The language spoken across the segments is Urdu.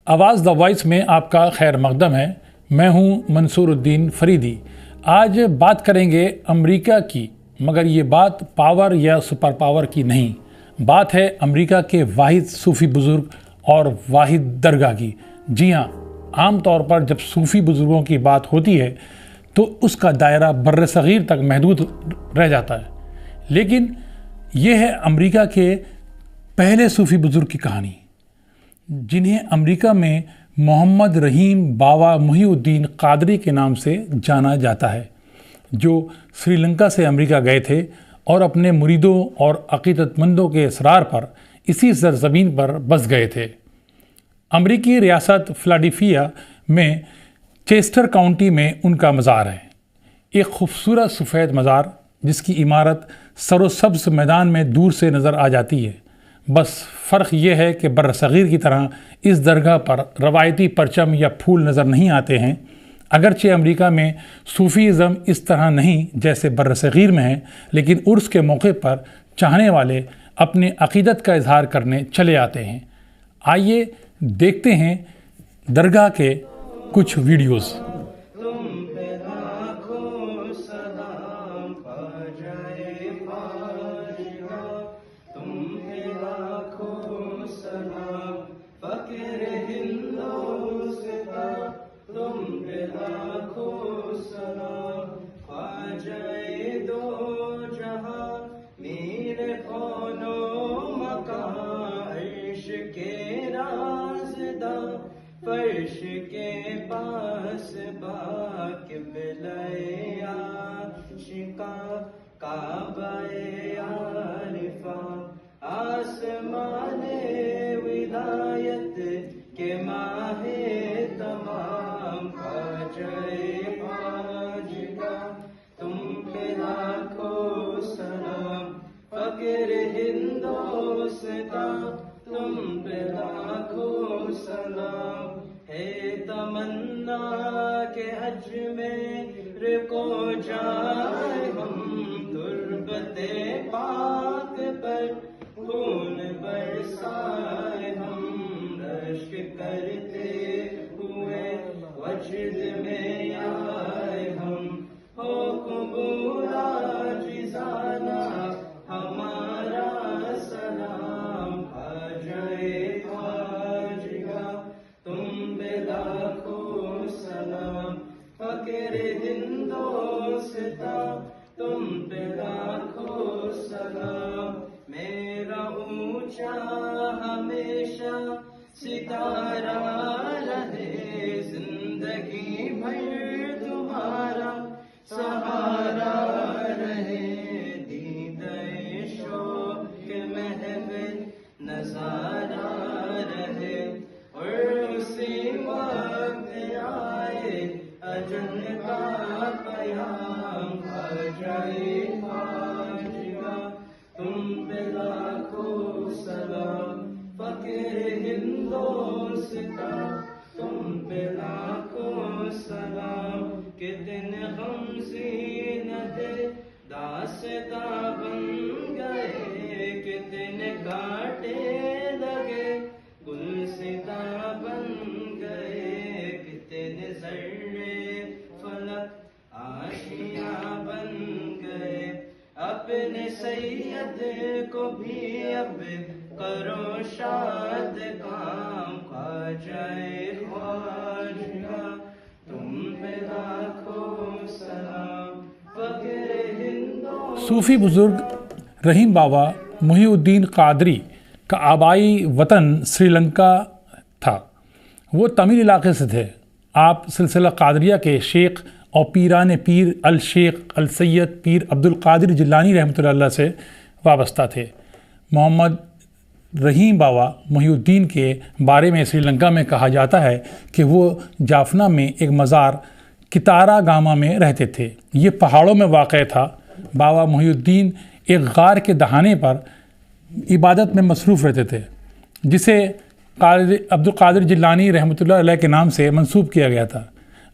آواز دا وائس میں آپ کا خیر مقدم ہے۔ میں ہوں منصور الدین فریدی۔ آج بات کریں گے امریکہ کی، مگر یہ بات پاور یا سپر پاور کی نہیں، بات ہے امریکہ کے واحد صوفی بزرگ اور واحد درگاہ کی۔ جی ہاں، عام طور پر جب صوفی بزرگوں کی بات ہوتی ہے تو اس کا دائرہ بر صغیر تک محدود رہ جاتا ہے، لیکن یہ ہے امریکہ کے پہلے صوفی بزرگ کی کہانی، جنہیں امریکہ میں محمد رحیم باوا محی الدین قادری کے نام سے جانا جاتا ہے، جو سری لنکا سے امریکہ گئے تھے اور اپنے مریدوں اور عقیدت مندوں کے اصرار پر اسی سرزمین پر بس گئے تھے۔ امریکی ریاست فلاڈیلفیا میں چیسٹر کاؤنٹی میں ان کا مزار ہے، ایک خوبصورت سفید مزار جس کی عمارت سر و سبز میدان میں دور سے نظر آ جاتی ہے۔ بس فرق یہ ہے کہ بر صغیر کی طرح اس درگاہ پر روایتی پرچم یا پھول نظر نہیں آتے ہیں، اگرچہ امریکہ میں صوفیزم اس طرح نہیں جیسے بر صغیر میں ہے، لیکن عرس کے موقع پر چاہنے والے اپنے عقیدت کا اظہار کرنے چلے آتے ہیں۔ آئیے دیکھتے ہیں درگاہ کے کچھ ویڈیوز۔ فرش کے پاس باک بلائے عاشقاں کعبہ عارفہ، آسمان ولایت کے ماہ تمام، خواجہ خواجگاں تم پہ لاکھوں سلام، فقر ہندوستاں تم پہ لاکھوں سلام، ہے تمنا کہ اجمیر کو جائے ہم، تربت پاک پر خون برسائے ہم، رشک کرتے ہوئے وجد میں آئے ہم، ہو قبول عاجزانہ ہمارا سلام، خواجہ خواجگاں تم پہ لاکھوں سلام، فقر ہندوستاں تم پہ لاکھوں سلام، میرا اونچا ہمیشہ ستارہ رہے، زندگی بھر تمہارا سہارا رہے، دیدہ شوق محفل نظارہ رہے، اور اسی وقت آئے اجل کا پیام، خواجہ خواجگاں تم پہ لاکھوں سلام، فقر ہندوستاں تم پہ لاکھوں سلام، کتنے غم زینت داستاں بن گئے، کتنے کانٹے لگے گلستاں بن گئے، کتنے ذرے فلک آشیاں بن گئے، اپنے سید کو بھی اب کرو شاد کام، خواجہ خواجگاں تم پہ لاکھوں سلام، فقر صوفی بزرگ رحیم باوا محی الدین قادری کا آبائی وطن سری لنکا تھا۔ وہ تمل علاقے سے تھے۔ آپ سلسلہ قادریہ کے شیخ اور پیران پیر الشیخ السید پیر عبد القادر جیلانی رحمۃ اللہ علیہ سے وابستہ تھے۔ محمد رحیم باوا محی الدین کے بارے میں سری لنکا میں کہا جاتا ہے کہ وہ جافنا میں ایک مزار کتارا گاما میں رہتے تھے۔ یہ پہاڑوں میں واقع تھا۔ باوا محی الدین ایک غار کے دہانے پر عبادت میں مصروف رہتے تھے، جسے عبد القادر جیلانی رحمۃ اللہ علیہ کے نام سے منسوب کیا گیا تھا۔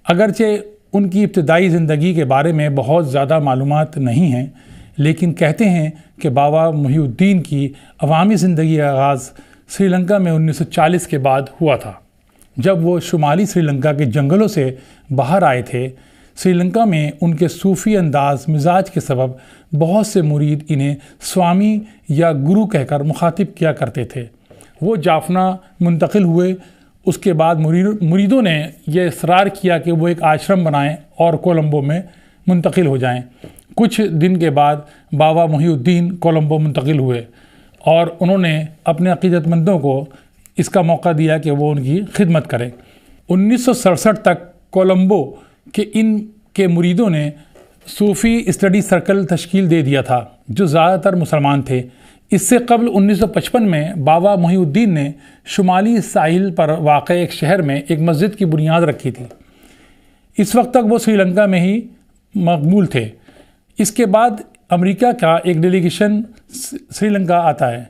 اگرچہ ان کی ابتدائی زندگی کے بارے میں بہت زیادہ معلومات نہیں ہیں، لیکن کہتے ہیں کہ باوا محی الدین کی عوامی زندگی کا آغاز سری لنکا میں 1940 کے بعد ہوا تھا۔ جب وہ شمالی سری لنکا کے جنگلوں سے باہر آئے تھے، سری لنکا میں ان کے صوفی انداز مزاج کے سبب بہت سے مرید انہیں سوامی یا گرو کہہ کر مخاطب کیا کرتے تھے۔ وہ جافنا منتقل ہوئے۔ اس کے بعد مریدوں نے یہ اصرار کیا کہ وہ ایک آشرم بنائیں اور کولمبو میں منتقل ہو جائیں۔ کچھ دن کے بعد بابا محی الدین کولمبو منتقل ہوئے اور انہوں نے اپنے عقیدت مندوں کو اس کا موقع دیا کہ وہ ان کی خدمت کریں۔ 1967 تک کولمبو کے ان کے مریدوں نے صوفی اسٹڈی سرکل تشکیل دے دیا تھا جو زیادہ تر مسلمان تھے۔ اس سے قبل 1955 میں بابا محی الدین نے شمالی ساحل پر واقع ایک شہر میں ایک مسجد کی بنیاد رکھی تھی۔ اس وقت تک وہ سری لنکا میں ہی مقبول تھے۔ اس کے بعد امریکہ کا ایک ڈیلیگیشن سری لنکا آتا ہے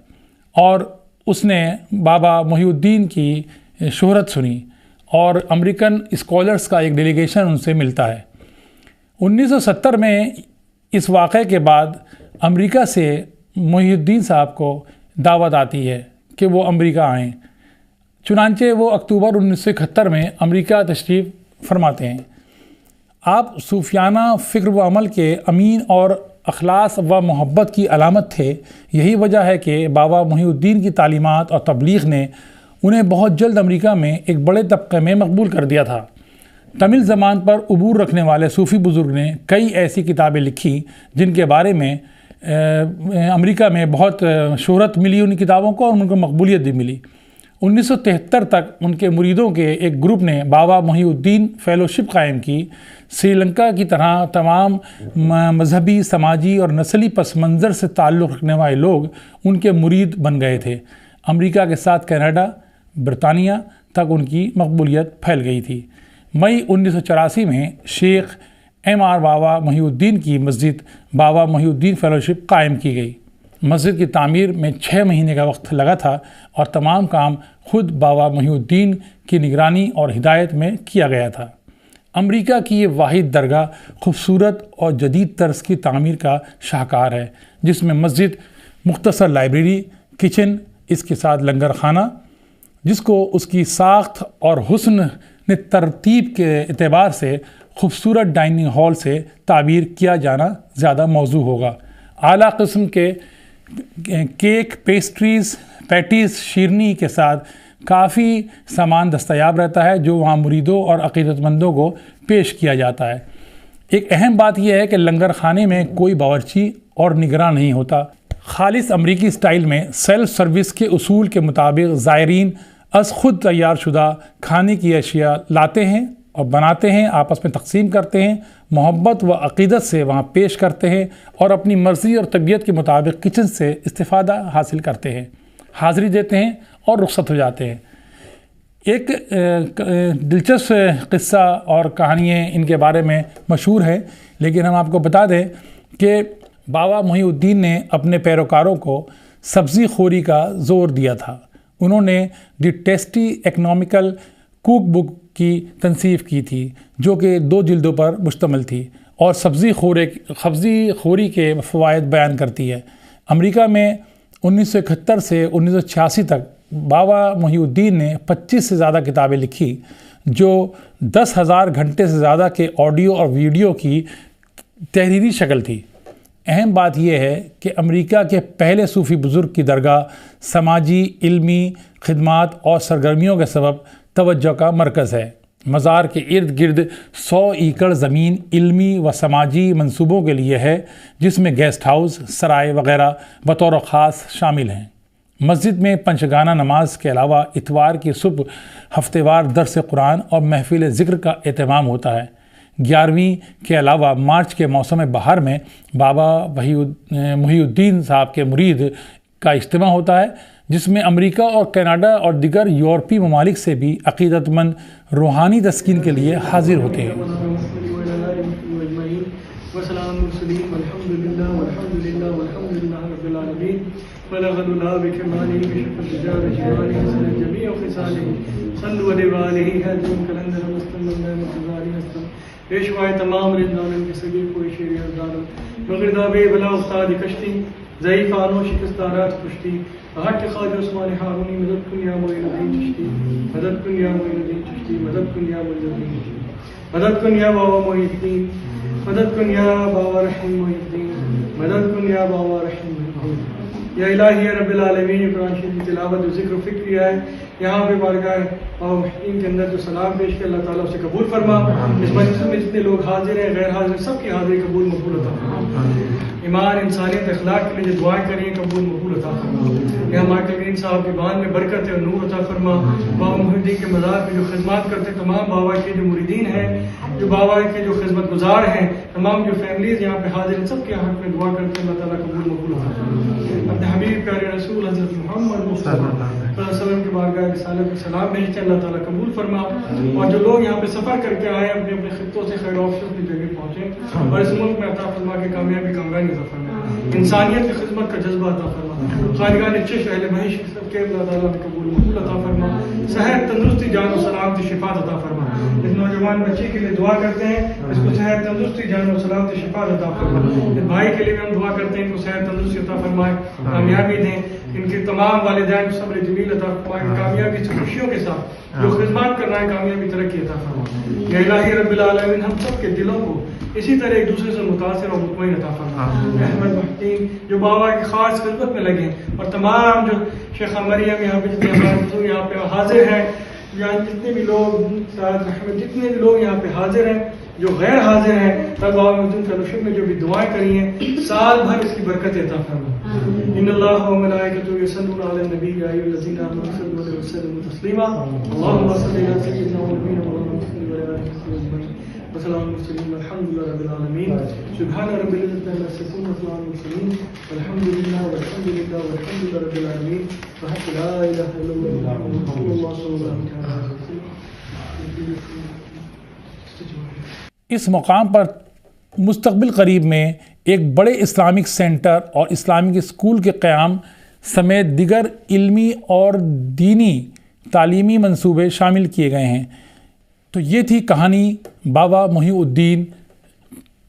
اور اس نے بابا محی الدین کی شہرت سنی اور امریکن اسکالرز کا ایک ڈیلیگیشن ان سے ملتا ہے۔ 1970 میں اس واقعے کے بعد امریکہ سے محی الدین صاحب کو دعوت آتی ہے کہ وہ امریکہ آئیں۔ چنانچہ وہ اکتوبر 1971 میں امریکہ تشریف فرماتے ہیں۔ آپ صوفیانہ فکر و عمل کے امین اور اخلاص و محبت کی علامت تھے۔ یہی وجہ ہے کہ بابا محی الدین کی تعلیمات اور تبلیغ نے انہیں بہت جلد امریکہ میں ایک بڑے طبقے میں مقبول کر دیا تھا۔ تمل زبان پر عبور رکھنے والے صوفی بزرگ نے کئی ایسی کتابیں لکھی جن کے بارے میں امریکہ میں بہت شہرت ملی ان کتابوں کو اور ان کو مقبولیت بھی ملی۔ 1973 تک ان کے مریدوں کے ایک گروپ نے بابا محی الدین فیلوشپ قائم کی۔ سری لنکا کی طرح تمام مذہبی، سماجی اور نسلی پس منظر سے تعلق رکھنے والے لوگ ان کے مرید بن گئے تھے۔ امریکہ کے ساتھ کینیڈا، برطانیہ تک ان کی مقبولیت پھیل گئی تھی۔ مئی 1984 میں شیخ M.R. بابا محی الدین کی مسجد بابا محی الدین فیلوشپ قائم کی گئی۔ مسجد کی تعمیر میں 6 مہینے کا وقت لگا تھا اور تمام کام خود بابا محی الدین کی نگرانی اور ہدایت میں کیا گیا تھا۔ امریکہ کی یہ واحد درگاہ خوبصورت اور جدید طرز کی تعمیر کا شاہکار ہے، جس میں مسجد، مختصر لائبریری، کچن، اس کے ساتھ لنگر خانہ، جس کو اس کی ساخت اور حسن ترتیب کے اعتبار سے خوبصورت ڈائننگ ہال سے تعبیر کیا جانا زیادہ موزوں ہوگا۔ اعلیٰ قسم کے کیک، پیسٹریز، پیٹیز، شیرنی کے ساتھ کافی سامان دستیاب رہتا ہے جو وہاں مریدوں اور عقیدت مندوں کو پیش کیا جاتا ہے۔ ایک اہم بات یہ ہے کہ لنگر خانے میں کوئی باورچی اور نگراں نہیں ہوتا۔ خالص امریکی سٹائل میں سیلف سروس کے اصول کے مطابق زائرین از خود تیار شدہ کھانے کی اشیاء لاتے ہیں اور بناتے ہیں، آپس میں تقسیم کرتے ہیں، محبت و عقیدت سے وہاں پیش کرتے ہیں اور اپنی مرضی اور طبیعت کے مطابق کچن سے استفادہ حاصل کرتے ہیں، حاضری دیتے ہیں اور رخصت ہو جاتے ہیں۔ ایک دلچسپ قصہ اور کہانیاں ان کے بارے میں مشہور ہے، لیکن ہم آپ کو بتا دیں کہ بابا محی الدین نے اپنے پیروکاروں کو سبزی خوری کا زور دیا تھا۔ انہوں نے دی ٹیسٹی اکنامیکل کوک بک کی تنصیف کی تھی جو کہ 2 جلدوں پر مشتمل تھی اور سبزی خوری کے فوائد بیان کرتی ہے۔ امریکہ میں 1971 سے 1986 تک بابا محی الدین نے 25 سے زیادہ کتابیں لکھی جو 10,000 گھنٹے سے زیادہ کے آڈیو اور ویڈیو کی تحریری شکل تھی۔ اہم بات یہ ہے کہ امریکہ کے پہلے صوفی بزرگ کی درگاہ سماجی، علمی خدمات اور سرگرمیوں کے سبب توجہ کا مرکز ہے۔ مزار کے ارد گرد 100 ایکڑ زمین علمی و سماجی منصوبوں کے لیے ہے، جس میں گیسٹ ہاؤس، سرائے وغیرہ بطور خاص شامل ہیں۔ مسجد میں پنچگانہ نماز کے علاوہ اتوار کی صبح ہفتہ وار درس قرآن اور محفل ذکر کا اہتمام ہوتا ہے۔ 11ویں کے علاوہ مارچ کے موسم بہار میں بابا محی الدین صاحب کے مرید کا اجتماع ہوتا ہے، جس میں امریکہ اور کینیڈا اور دیگر یورپی ممالک سے بھی عقیدت مند روحانی تسکین کے لیے حاضر ہوتے ہیں۔ پیشوائے تمام رندانن کے سگے کوئی شیری ازدارم مغردہ بے بلا استاد کشتی ضعیف آنو شکستارات کشتی بحق خواجہ عثمان ہارونی مدد کن یا معین الدین چشتی مدد کن یا معین الدین چشتی مدد کن یا معین الدین چشتی مدد کن یا بابا معین الدین مدد کن یا بابا رحیم معین الدین مدد کن یا بابا رحیم معین الدین یا الہی رب العالمین قرآن شریف کی تلاوت و ذکر و فکر کیا ہے یہاں پہ بارگاہ بابا محدین کے اندر جو سلام پیش کیا اللہ تعالیٰ اسے قبول فرما اس مجلس میں جتنے لوگ حاضر ہیں غیر حاضر ہیں سب کی حاضری قبول مقبول عطا فرما ایمان انسانیت اخلاق کے لیے جو دعائیں کری ہیں قبول مقبول عطا فرما یہاں مائیکل گرین صاحب کی بان میں برکت اور نور عطا فرما بابا محدین کے مزار پہ جو خدمات کرتے تمام بابا کے جو مریدین ہیں جو بابا کے جو خدمت گزار ہیں تمام جو فیملیز یہاں پہ حاضر ہیں سب کے حق میں دعا کرتے ہیں اللہ تعالیٰ قبول مقبول عطا فرما اپنے حبیب پیارے رسول حضرت محمد مصطفیٰ صلی اللہ علیہ وسلم کے بارگاہ رسالت میں سلام بھیجتے ہیں اللہ تعالیٰ قبول فرما اور جو لوگ یہاں پہ سفر کر کے آئے اپنے اپنے خطوں سے خیر آفشن کی جگہ پہنچے اور اس ملک میں عطا فرما کے کامیابی کامرانی عطا فرما انسانیت کی خدمت کا جذبہ عطا فرما خانگاہ نچش اہل بہش سب کے اللہ تعالیٰ قبول مقبول عطا فرما صحت تندرستی جان و سلامتی شفاعت عطا فرما اس نوجوان بچے کے لیے دعا کرتے ہیں اس کو صحت تندرستی جان و سلامتی شفاعت عطا فرما اس بھائی کے لیے بھی ہم دعا کرتے ہیں ان کو صحت تندرستی عطا فرمائے کامیابی دیں ان کے تمام والدین کو صبر جمیل عطا فرمائے کامیابی سے خوشیوں کے ساتھ جو خدمات کرنا ہے کامیابی ترقی عطا فرما یا الہی رب العالمین ہم سب کے دلوں کو اسی طرح ایک دوسرے سے متاثر اور مطمئن عطا فرما احمد محدین جو بابا کی خاص خدمت میں لگے اور تمام جو شیخ مریم یہاں پہ جتنے یہاں پہ حاضر ہیں یہاں جتنے بھی لوگ جتنے بھی لوگ یہاں پہ حاضر ہیں جو غیر حاضر ہیں تب بابا محدود فیلوشپ میں جو بھی دعائیں کری ہیں سال بھر اس کی برکت عطا فرما ان اللہ و ملائکتہ یصلون علی النبی یا ایھا الذین آمنوا صلوا علیہ وسلم تسلیما اللهم صل علی سیدنا محمد وعلى آلہ وصحبہ وسلم المرسلین والحمد للہ رب العالمین سبحان رب العزۃ عما یصفون وسلام علی المرسلین والحمد للہ والحمد للہ والحمد للہ رب العالمین وحق لا الہ الا اللہ محمد رسول اللہ صلی اللہ علیہ وسلم. اس مقام پر مستقبل قریب میں ایک بڑے اسلامک سینٹر اور اسلامک اسکول کے قیام سمیت دیگر علمی اور دینی تعلیمی منصوبے شامل کیے گئے ہیں. تو یہ تھی کہانی بابا محی الدین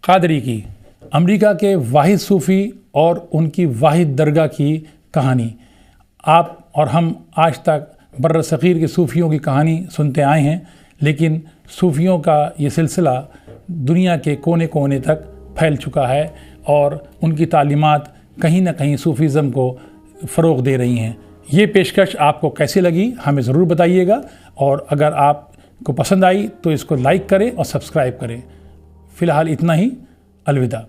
قادری کی، امریکہ کے واحد صوفی اور ان کی واحد درگاہ کی کہانی. آپ اور ہم آج تک بر صغیر کے صوفیوں کی کہانی سنتے آئے ہیں، لیکن صوفیوں کا یہ سلسلہ دنیا کے کونے کونے تک پھیل چکا ہے اور ان کی تعلیمات کہیں نہ کہیں صوفیزم کو فروغ دے رہی ہیں. یہ پیشکش آپ کو کیسی لگی ہمیں ضرور بتائیے گا، اور اگر آپ کو پسند آئی تو اس کو لائک کریں اور سبسکرائب کریں. فی الحال اتنا ہی، الوداع.